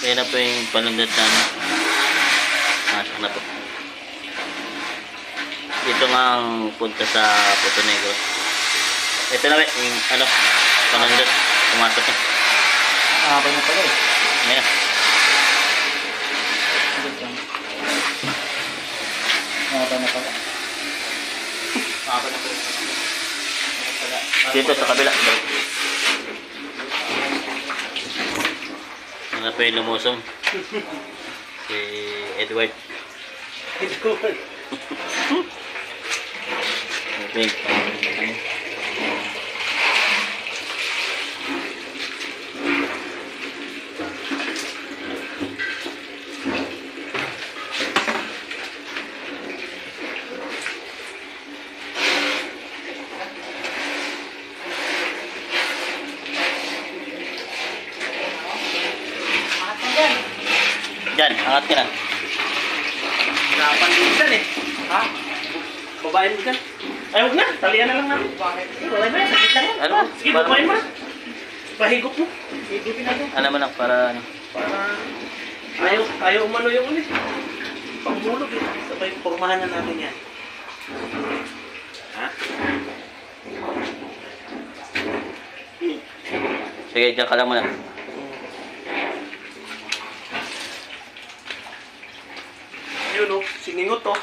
Yan na po yung panundat namin. Masak na po. Ito nga ang punta sa Puto Negro. Ito na yung ano, panundat. Pumasok na. Nakapay na pala eh. Ayan. Nakapay na pala. Nakapay na pala. Dito sa kabila. Ano pa yung lumusong? Si Edward. Edward. Okay. Diyan, angat ka na. Hirapan din dyan eh. Ha? Babayin mo dyan. Ay, huwag na. Talian na lang natin. Bakit? Babayin mo yan. Nakita mo. Ano? Sige, babayin mo na. Pahigop mo. Higupin na doon. Ano mo lang, para ano? Para ayaw umano yung ulit. Pangmulog eh. Sabay, pormahan na natin yan. Ha? Sige, dyan ka lang muna. Yun o, siningot o.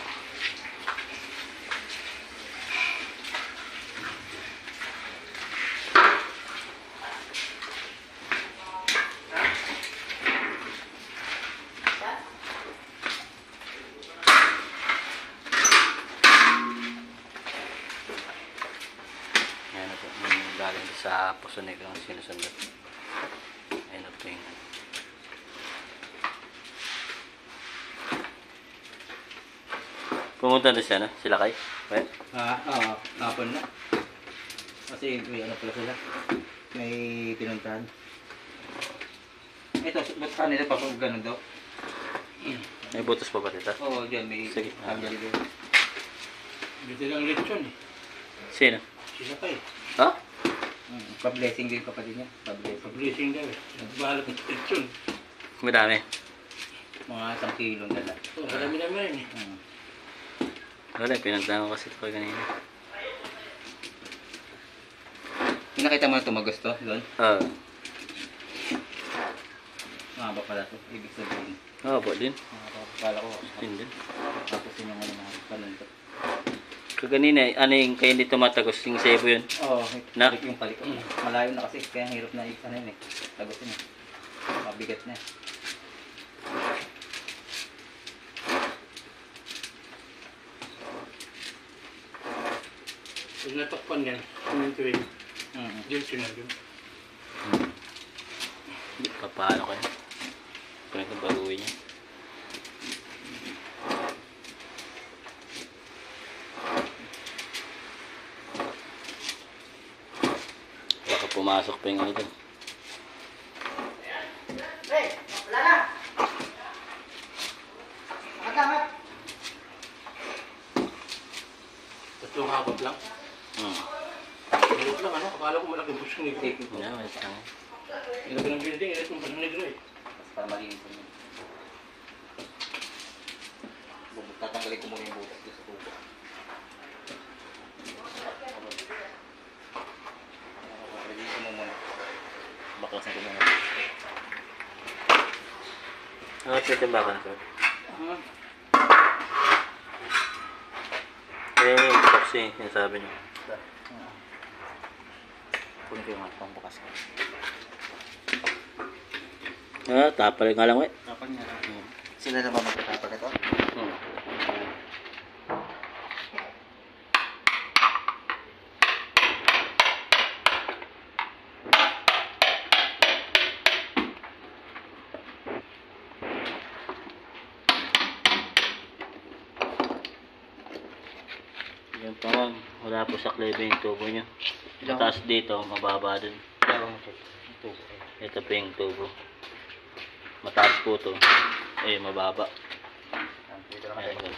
Ayan na po, yung galing sa Puso Negro ang sinusunod. Ayan na po yung pumunta na siya, no? Sila kay? Well, Hapon na. Kasi may ano pala sila. May pinuntahan. Ito, ba't kanila pa kung gano'n daw? may butos pa ba dito? Oo, dyan may Sige. hanggang doon. Dito lang lechon eh. Sino? Sila kayo. Ha? Pa-blessing din kapatid niya. Pa-blessing. Blessing daw eh. Nagbahalap ng lechon. Madami. Mga 10 kilong dala. Oh, marami naman rin eh. Wala, pinuntahan ko kasi ito kanina. Pinakita mo na tumagos to doon? Oo. Mahaba pala to. Ibig sabihin. Oo po din. Kala ko. Din din. Tapos yun yung ano mga panuntot. Kaganina, ano yung kaya hindi tumatagos yung sebo yun? Oo, Na? yung palikot. Malayo na kasi. Kaya hirap na ano yun eh. Tagosin eh. Mabigat na. Pag natakpan yan, kumintuin. Diyan sinagin. Paano kayo? Kung ito baguhin niya. Baka pumasok pa yung ano dun. Tatlong habot lang. Habot lang ano, akala ko malaking pusong negro. Yeah, wait lang. Ilagay ng building, ilagay ng pusong negro eh. Para malinis ko yun. Tatanggalin ko muna yung butas dito sa tubo. Release mo muna. Baklasan ko muna. Ano ito yung bakan ko? Eh, kasi yung sabi niyo. Punin ko yung mga pambukas ko. Ah, tapal nga lang, we. Dapat nga. Sila na ba magtatapag ito? Yan pa man, wala po sa klebe yung tubo niya. Mataas dito, mababa dun. Ito po yung tubo. Mataas po to. Eh, mababa. Dito lang Ayan, tayo.